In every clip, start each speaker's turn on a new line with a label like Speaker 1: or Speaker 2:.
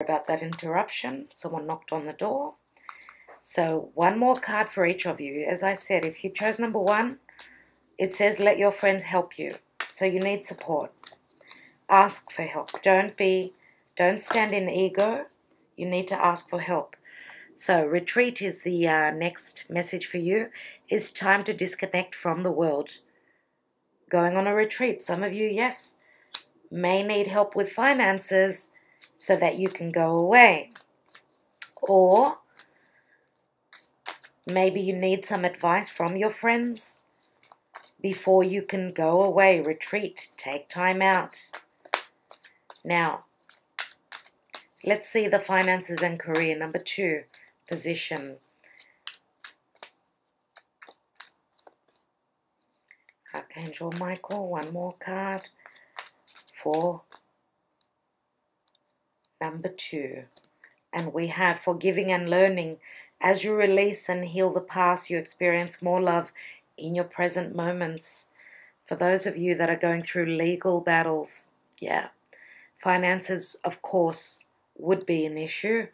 Speaker 1: about that interruption. Someone knocked on the door. So one more card for each of you. As I said, if you chose number 1, it says let your friends help you. So you need support. Ask for help. Don't stand in ego. You need to ask for help. So retreat is the next message for you. It's time to disconnect from the world. Going on a retreat. Some of you, yes, may need help with finances so that you can go away. Or maybe you need some advice from your friends before you can go away. Retreat. Take time out. Now, let's see the finances and career. Number 2, position. Archangel Michael, one more card for number 2. And we have forgiving and learning. As you release and heal the past, you experience more love in your present moments. For those of you that are going through legal battles, yeah, finances, of course, would be an issue.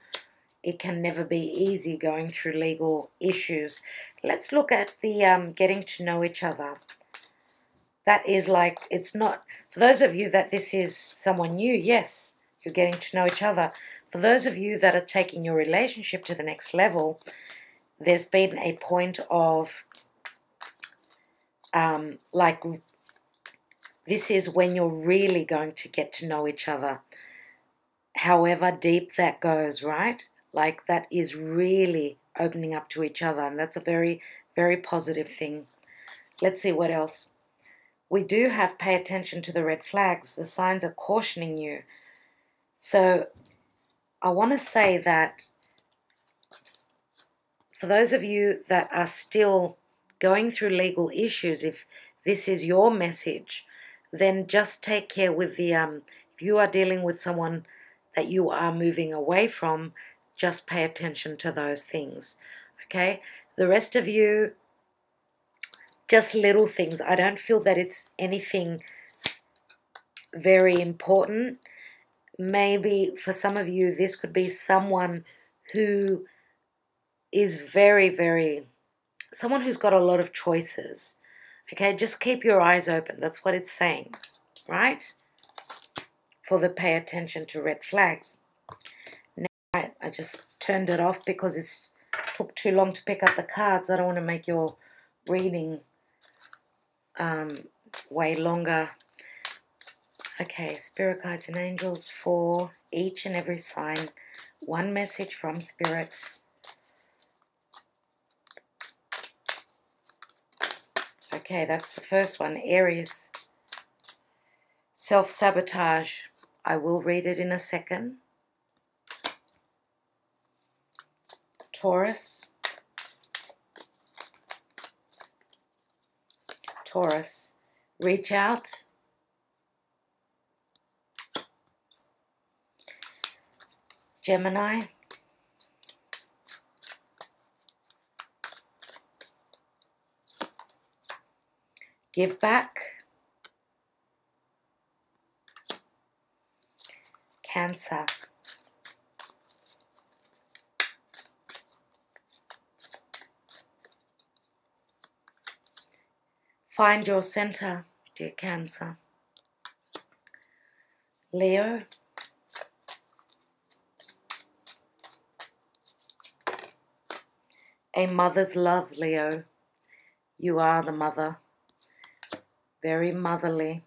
Speaker 1: It can never be easy going through legal issues. Let's look at the getting to know each other. That is like, it's not, for those of you that this is someone new, yes, you're getting to know each other. For those of you that are taking your relationship to the next level, there's been a point of, like, this is when you're really going to get to know each other. However deep that goes, right? Like, that is really opening up to each other. And that's a very, very positive thing. Let's see what else. We do have pay attention to the red flags. The signs are cautioning you. So I want to say that for those of you that are still going through legal issues, if this is your message, then just take care with the, if you are dealing with someone that you are moving away from, just pay attention to those things, okay? The rest of you, just little things. I don't feel that it's anything very important. Maybe for some of you, this could be someone who is very, very, someone who's got a lot of choices, okay? Just keep your eyes open. That's what it's saying, right? For the pay attention to red flags. Now, I just turned it off because it took too long to pick up the cards. I don't want to make your reading way longer. Okay, Spirit Guides and Angels for each and every sign. One message from Spirit. Okay, that's the first one. Aries. Self-sabotage. I will read it in a second. Taurus. Taurus. Reach out. Gemini. Give back. Cancer. Find your center, dear Cancer. Leo. A mother's love, Leo. You are the mother. Very motherly.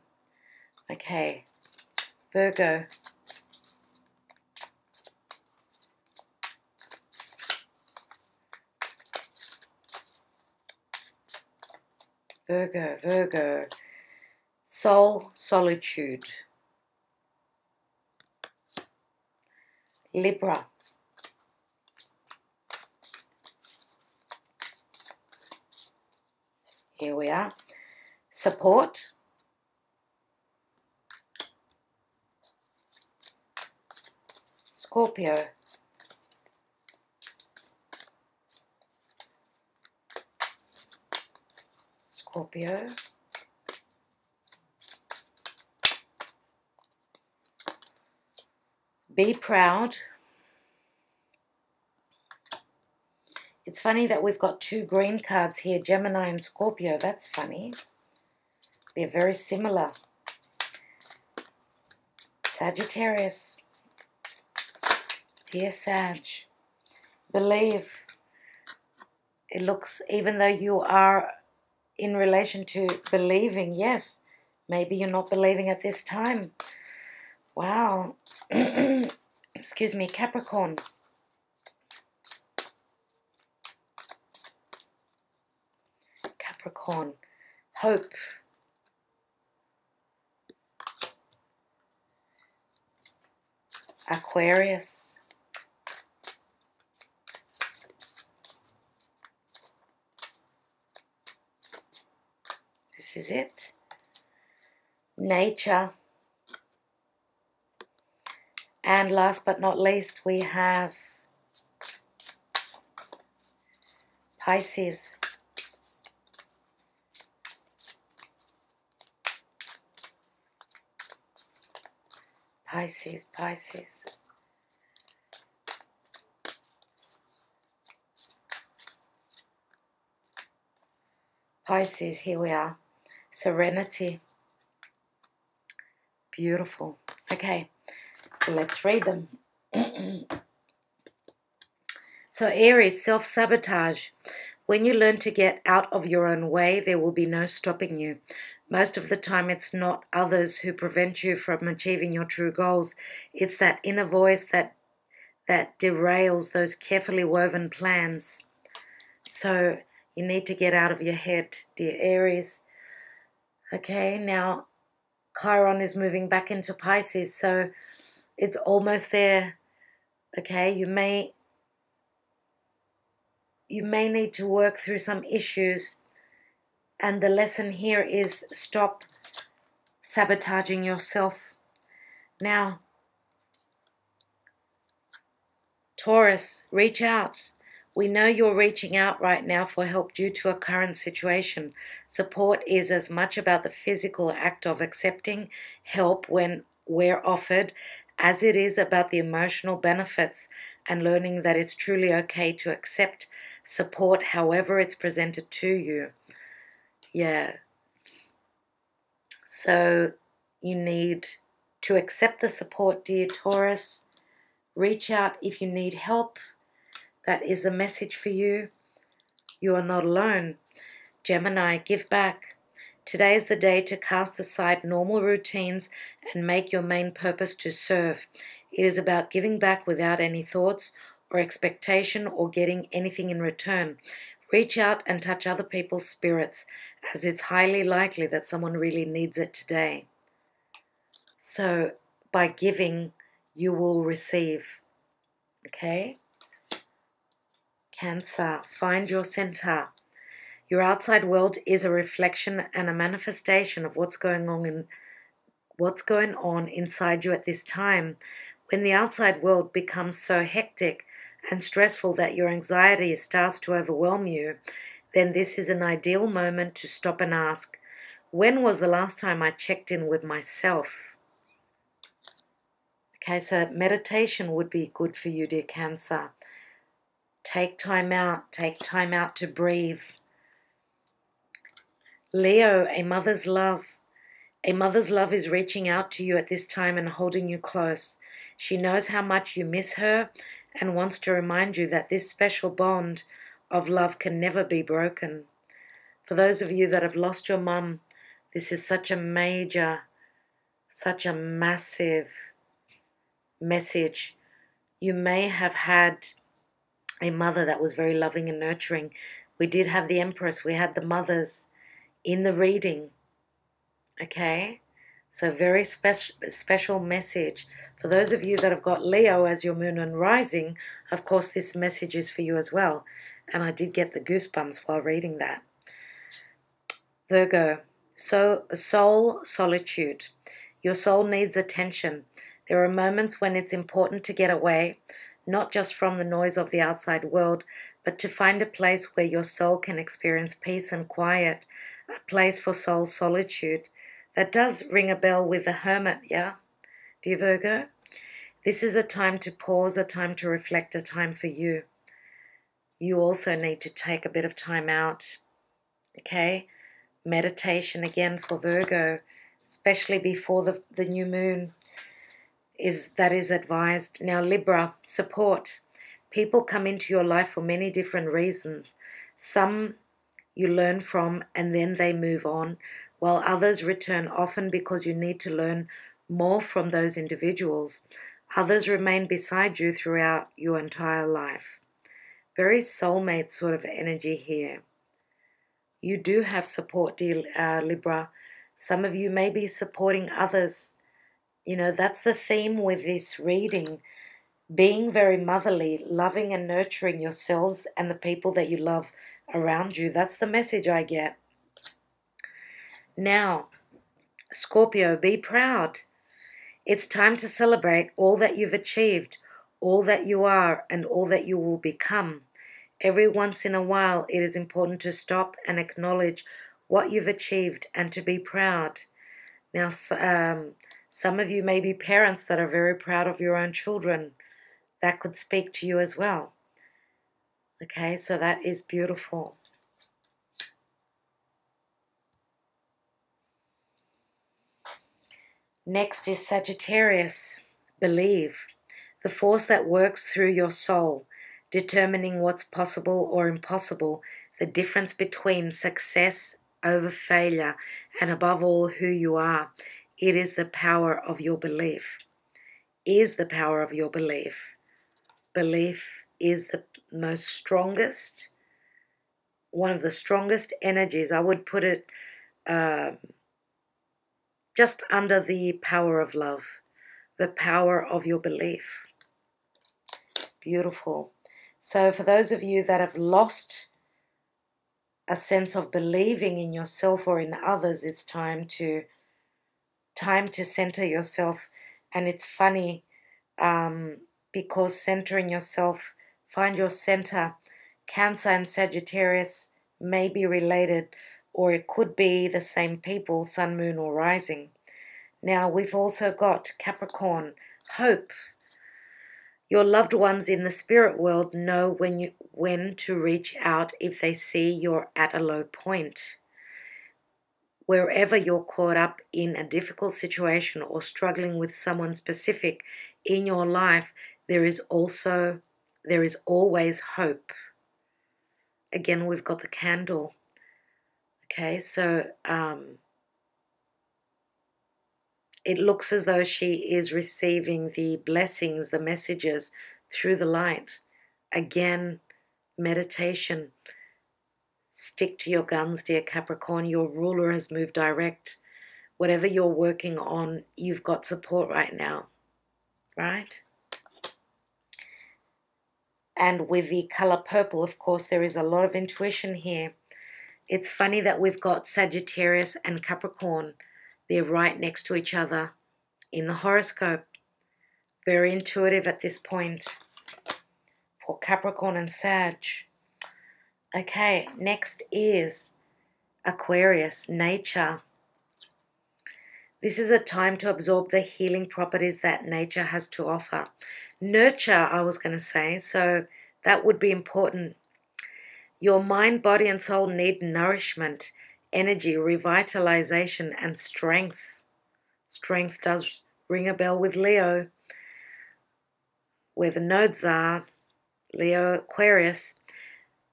Speaker 1: Okay. Virgo. Virgo, Virgo. Soul, solitude. Libra. Here we are. Support. Scorpio. Scorpio. Be proud. It's funny that we've got 2 green cards here, Gemini and Scorpio. That's funny. They're very similar. Sagittarius. Dear Sag, believe. It looks, even though you are in relation to believing, yes, maybe you're not believing at this time. Wow. Excuse me, Capricorn. Capricorn. Hope. Aquarius. This is it. Nature. And last but not least, we have Pisces. Pisces, Pisces. Pisces, here we are. Serenity. Beautiful. Okay, let's read them. So Aries, self-sabotage. When you learn to get out of your own way, there will be no stopping you. Most of the time, it's not others who prevent you from achieving your true goals. It's that inner voice that derails those carefully woven plans. So you need to get out of your head, dear Aries. Okay, now Chiron is moving back into Pisces, so it's almost there. Okay, you may need to work through some issues. And the lesson here is stop sabotaging yourself. Now, Taurus, reach out. We know you're reaching out right now for help due to a current situation. Support is as much about the physical act of accepting help when we're offered as it is about the emotional benefits and learning that it's truly okay to accept support however it's presented to you. Yeah. So you need to accept the support, dear Taurus. Reach out if you need help. That is the message for you. You are not alone. Gemini, give back. Today is the day to cast aside normal routines and make your main purpose to serve. It is about giving back without any thoughts or expectation or getting anything in return. Reach out and touch other people's spirits, as it's highly likely that someone really needs it today. So by giving, you will receive. Okay? Cancer, find your center. Your outside world is a reflection and a manifestation of what's going on inside you at this time. When the outside world becomes so hectic and stressful that your anxiety starts to overwhelm you, then this is an ideal moment to stop and ask, when was the last time I checked in with myself? Okay, so meditation would be good for you, dear Cancer. Take time out to breathe. Leo, a mother's love. A mother's love is reaching out to you at this time and holding you close. She knows how much you miss her and wants to remind you that this special bond of love can never be broken. For those of you that have lost your mum, this is such a massive message. You may have had a mother that was very loving and nurturing. We did have the Empress, we had the mothers in the reading. Okay? So very special message. For those of you that have got Leo as your moon and rising, of course this message is for you as well. And I did get the goosebumps while reading that. Virgo, so soul solitude. Your soul needs attention. There are moments when it's important to get away, not just from the noise of the outside world, but to find a place where your soul can experience peace and quiet, a place for soul solitude. That does ring a bell with the Hermit, yeah? Dear Virgo? This is a time to pause, a time to reflect, a time for you. You also need to take a bit of time out, okay? Meditation again for Virgo, especially before the new moon, is advised. Now Libra, support. People come into your life for many different reasons. Some you learn from and then they move on, while others return often because you need to learn more from those individuals. Others remain beside you throughout your entire life. Very soulmate sort of energy here. You do have support, dear Libra. Some of you may be supporting others. You know, that's the theme with this reading. Being very motherly, loving and nurturing yourselves and the people that you love around you. That's the message I get. Now, Scorpio, be proud. It's time to celebrate all that you've achieved, all that you are, and all that you will become. Every once in a while, it is important to stop and acknowledge what you've achieved and to be proud. Now, some of you may be parents that are very proud of your own children. That could speak to you as well. Okay, so that is beautiful. Next is Sagittarius. Believe. The force that works through your soul, determining what's possible or impossible, the difference between success over failure, and above all, who you are. It is the power of your belief. Is the power of your belief. Belief is the most strongest, one of the strongest energies. I would put it just under the power of love, the power of your belief. Beautiful. So for those of you that have lost a sense of believing in yourself or in others, it's time to center yourself. And it's funny because centering yourself, find your center. Cancer and Sagittarius may be related, or it could be the same people, sun, moon, or rising. Now we've also got Capricorn, hope. Your loved ones in the spirit world know when to reach out if they see you're at a low point. Wherever you're caught up in a difficult situation or struggling with someone specific in your life, there is always hope. Again, we've got the candle. Okay, so it looks as though she is receiving the blessings, the messages through the light. Again, meditation. Stick to your guns, dear Capricorn. Your ruler has moved direct. Whatever you're working on, you've got support right now, right? And with the color purple, of course, there is a lot of intuition here. It's funny that we've got Sagittarius and Capricorn. They're right next to each other in the horoscope. Very intuitive at this point for Capricorn and Sag. Okay, next is Aquarius, nature. This is a time to absorb the healing properties that nature has to offer. Nurture, I was going to say, so that would be important. Your mind, body, and soul need nourishment, energy, revitalization, and strength. Strength does ring a bell with Leo, where the nodes are, Leo, Aquarius.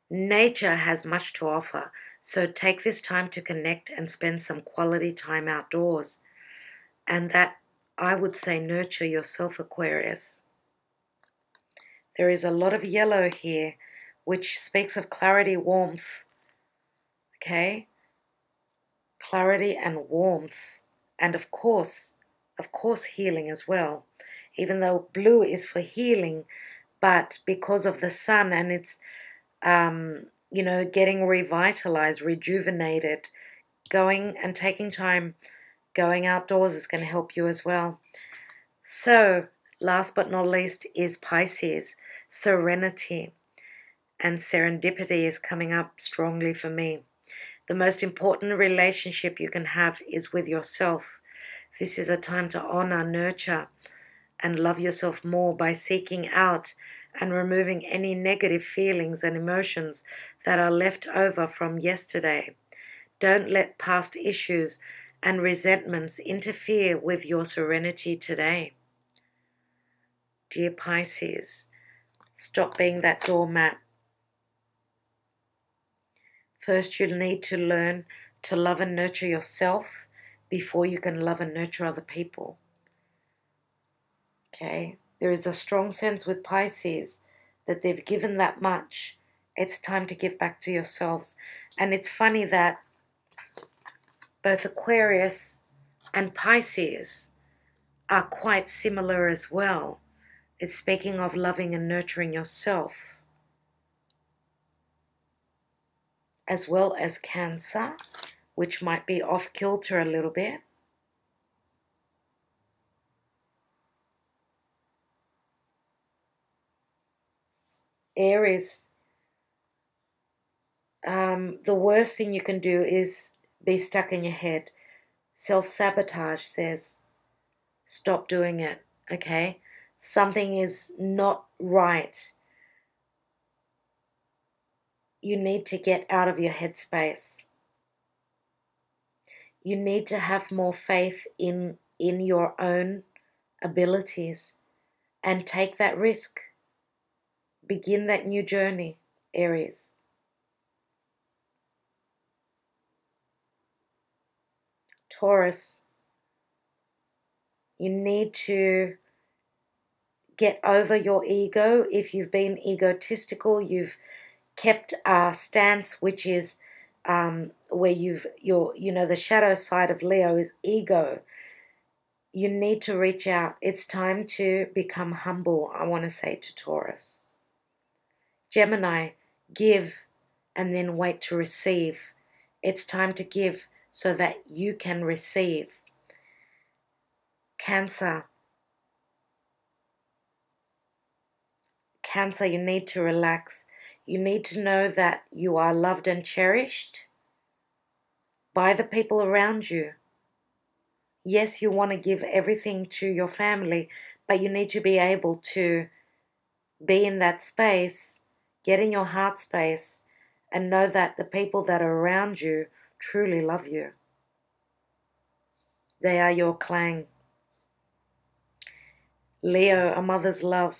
Speaker 1: Nature has much to offer, so take this time to connect and spend some quality time outdoors. And that, I would say, nurture yourself, Aquarius. There is a lot of yellow here, which speaks of clarity, warmth. Okay? Clarity and warmth. And of course, healing as well. Even though blue is for healing, but because of the sun and it's, getting revitalized, rejuvenated, going and taking time, going outdoors is going to help you as well. So, last but not least is Pisces, serenity. And serendipity is coming up strongly for me. The most important relationship you can have is with yourself. This is a time to honor, nurture, and love yourself more by seeking out and removing any negative feelings and emotions that are left over from yesterday. Don't let past issues and resentments interfere with your serenity today. Dear Pisces, stop being that doormat. First, you need to learn to love and nurture yourself before you can love and nurture other people. Okay? There is a strong sense with Pisces that they've given that much. It's time to give back to yourselves. And it's funny that both Aquarius and Pisces are quite similar as well. It's speaking of loving and nurturing yourself. As well as Cancer, which might be off kilter a little bit. Aries, the worst thing you can do is be stuck in your head. Self-sabotage says, stop doing it, okay? Something is not right. You need to get out of your headspace. You need to have more faith in your own abilities and take that risk. Begin that new journey, Aries. Taurus, you need to get over your ego. If you've been egotistical, you've kept a stance which is where the shadow side of Leo is ego. You need to reach out. It's time to become humble, I want to say to Taurus. Gemini, give and then wait to receive. It's time to give so that you can receive. Cancer, you need to relax. You need to know that you are loved and cherished by the people around you. Yes, you want to give everything to your family, but you need to be able to be in that space, get in your heart space, and know that the people that are around you truly love you. They are your clan. Leo, a mother's love.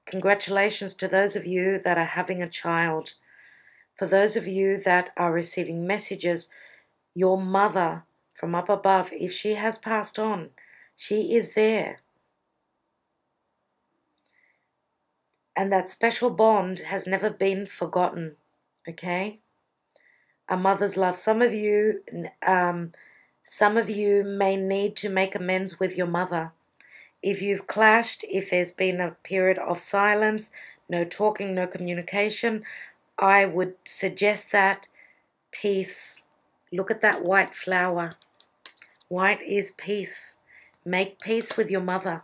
Speaker 1: Congratulations to those of you that are having a child. For those of you that are receiving messages, your mother from up above, if she has passed on, she is there. And that special bond has never been forgotten, okay? A mother's love. Some of you may need to make amends with your mother. If you've clashed, if there's been a period of silence, no talking, no communication, I would suggest that peace. Look at that white flower. White is peace. Make peace with your mother.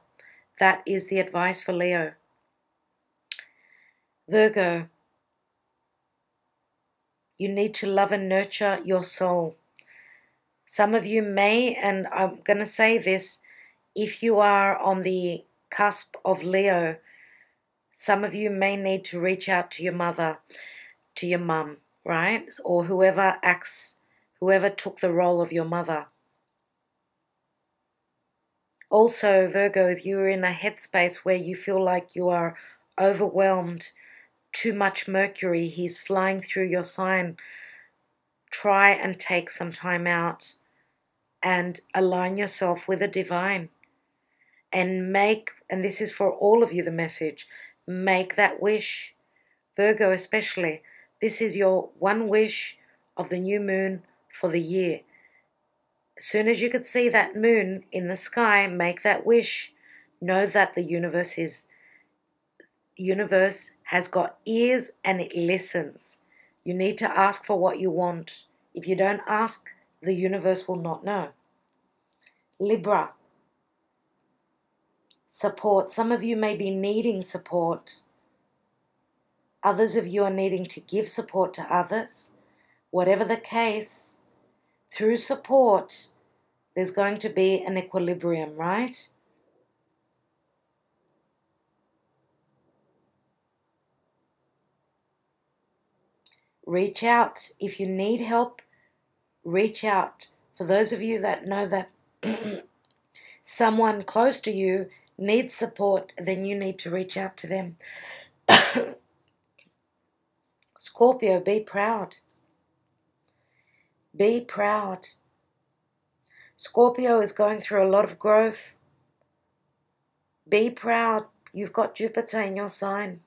Speaker 1: That is the advice for Leo. Virgo, you need to love and nurture your soul. Some of you may, and I'm going to say this, if you are on the cusp of Leo, some of you may need to reach out to your mother, to your mum, right? Or whoever took the role of your mother. Also, Virgo, if you're in a headspace where you feel like you are overwhelmed, too much Mercury, he's flying through your sign, try and take some time out and align yourself with the divine. And this is for all of you the message, make that wish. Virgo especially, this is your one wish of the new moon for the year. As soon as you could see that moon in the sky, make that wish. Know that the universe has got ears and it listens. You need to ask for what you want. If you don't ask, the universe will not know. Libra, support. Some of you may be needing support. Others of you are needing to give support to others. Whatever the case, through support, there's going to be an equilibrium, right? Reach out. If you need help, reach out. For those of you that know that someone close to you needs support, then you need to reach out to them. Scorpio, be proud. Be proud. Scorpio is going through a lot of growth. Be proud. You've got Jupiter in your sign.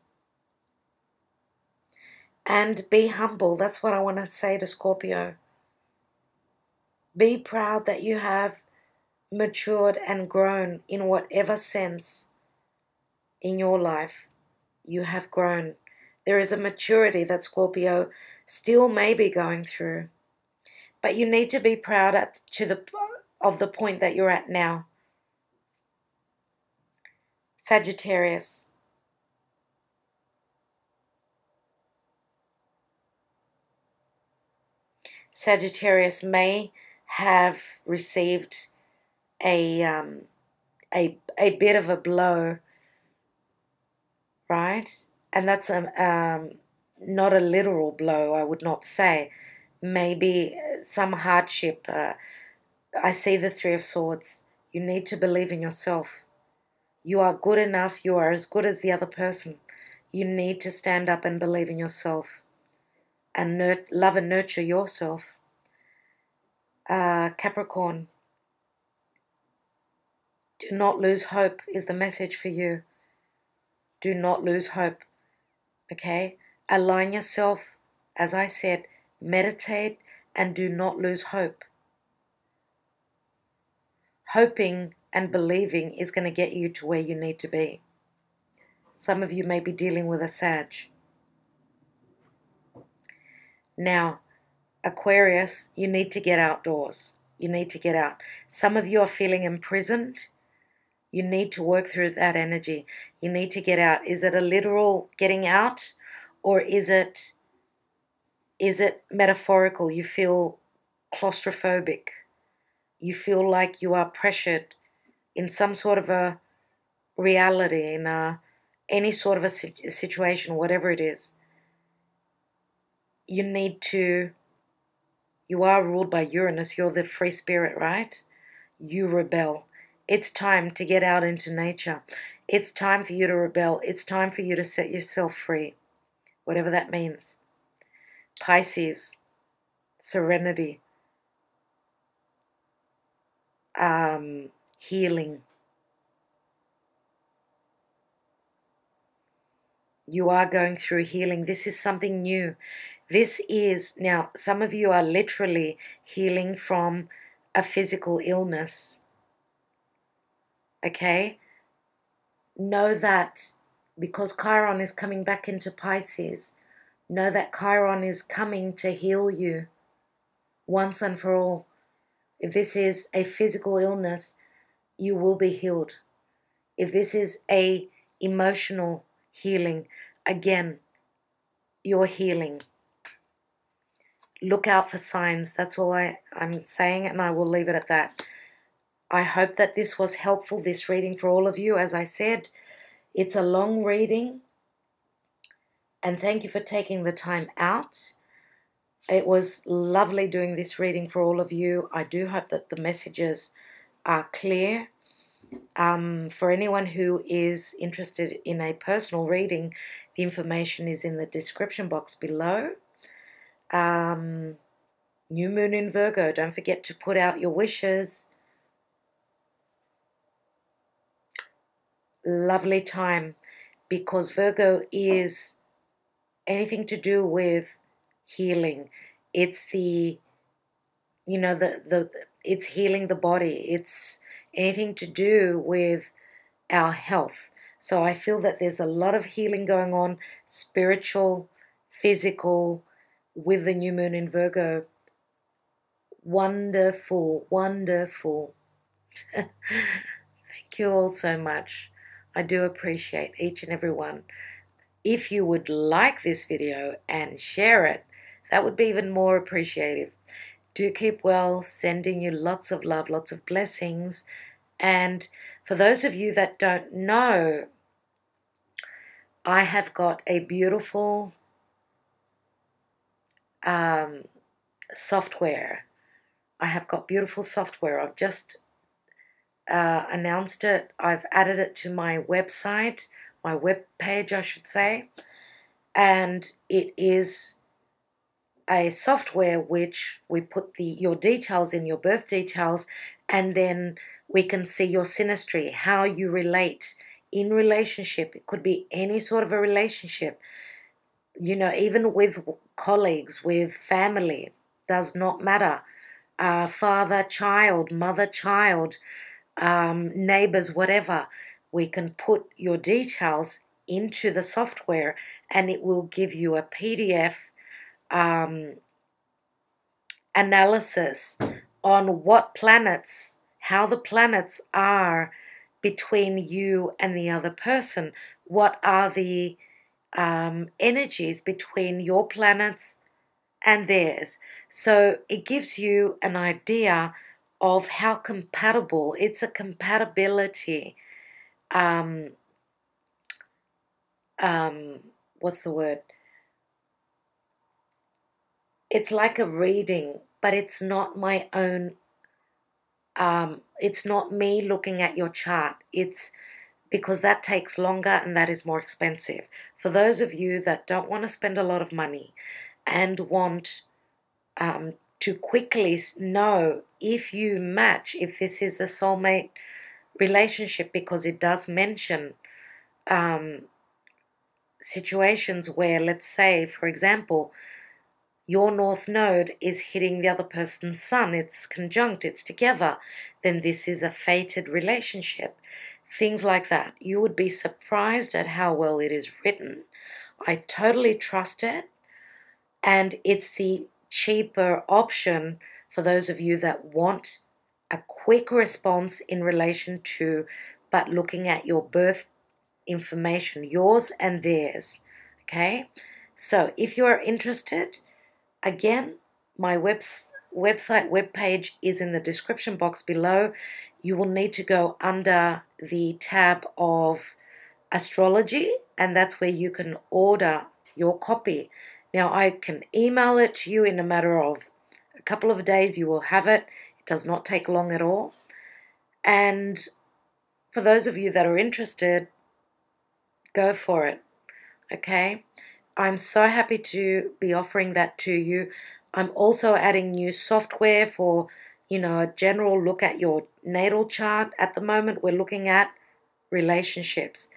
Speaker 1: And be humble. That's what I want to say to Scorpio. Be proud that you have matured and grown in whatever sense in your life. You have grown. There is a maturity that Scorpio still may be going through. But you need to be proud of the point that you're at now. Sagittarius. Sagittarius may have received a bit of a blow, right? And that's not a literal blow, I would not say. Maybe some hardship. I see the Three of Swords. You need to believe in yourself. You are good enough. You are as good as the other person. You need to stand up and believe in yourself and love and nurture yourself. Capricorn, do not lose hope is the message for you. Do not lose hope, okay? Align yourself, as I said, meditate and do not lose hope. Hoping and believing is going to get you to where you need to be. Some of you may be dealing with a Sag. Now, Aquarius, you need to get outdoors. You need to get out. Some of you are feeling imprisoned. You need to work through that energy. You need to get out. Is it a literal getting out, or is it metaphorical? You feel claustrophobic. You feel like you are pressured in some sort of a reality, in any sort of a situation, whatever it is. You need to, you are ruled by Uranus. You're the free spirit, right? You rebel. It's time to get out into nature. It's time for you to rebel. It's time for you to set yourself free, whatever that means. Pisces, serenity, healing. You are going through healing. This is something new. This is, now, some of you are literally healing from a physical illness. Okay? Know that because Chiron is coming back into Pisces, know that Chiron is coming to heal you once and for all. If this is a physical illness, you will be healed. If this is a emotional healing, again, you're healing. Look out for signs. That's all I'm saying, and I will leave it at that. I hope that this was helpful, this reading for all of you. As I said, it's a long reading, and thank you for taking the time out. It was lovely doing this reading for all of you. I do hope that the messages are clear. For anyone who is interested in a personal reading, the information is in the description box below. New moon in Virgo. Don't forget to put out your wishes. Lovely time, because Virgo is anything to do with healing. It's the, you know, it's healing the body. It's anything to do with our health. So I feel that there's a lot of healing going on, spiritual, physical, with the new moon in Virgo. Wonderful, wonderful. Thank you all so much. I do appreciate each and every one. If you would like this video and share it, that would be even more appreciative. Do keep well, sending you lots of love, lots of blessings. And for those of you that don't know, I have got a beautiful software. I have got beautiful software. I've just announced it. I've added it to my website, my web page, I should say. And it is a software which we put your details in, your birth details, and then we can see your synastry, how you relate in relationship. It could be any sort of a relationship, you know, even with colleagues, with family, does not matter. Father, child, mother, child, neighbors, whatever. We can put your details into the software and it will give you a PDF analysis on what planets, how the planets are between you and the other person. What are the energies between your planets and theirs? So it gives you an idea of how compatible. It's a compatibility. What's the word? It's like a reading, but it's not my own. It's not me looking at your chart. It's because that takes longer and that is more expensive. For those of you that don't want to spend a lot of money and want to quickly know if you match, if this is a soulmate relationship, because it does mention situations where, let's say, for example, your North Node is hitting the other person's Sun, it's conjunct, it's together, then this is a fated relationship. Things like that. You would be surprised at how well it is written. I totally trust it, and it's the cheaper option for those of you that want a quick response in relation to, but looking at your birth information, yours and theirs. Okay? So if you are interested, again, my website webpage is in the description box below. You will need to go under the tab of astrology, and that's where you can order your copy. Now, I can email it to you in a matter of a couple of days. You will have it. It does not take long at all. And for those of you that are interested, go for it. Okay? I'm so happy to be offering that to you. I'm also adding new software for, you know, a general look at your natal chart. At the moment, we're looking at relationships.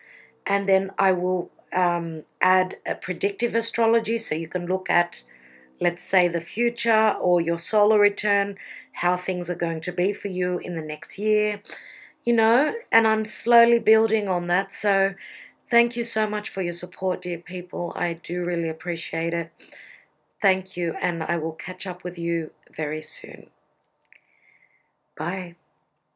Speaker 1: And then I will add a predictive astrology, so you can look at, let's say, the future or your solar return, how things are going to be for you in the next year, you know, and I'm slowly building on that. So thank you so much for your support, dear people. I do really appreciate it. Thank you, and I will catch up with you very soon. Bye.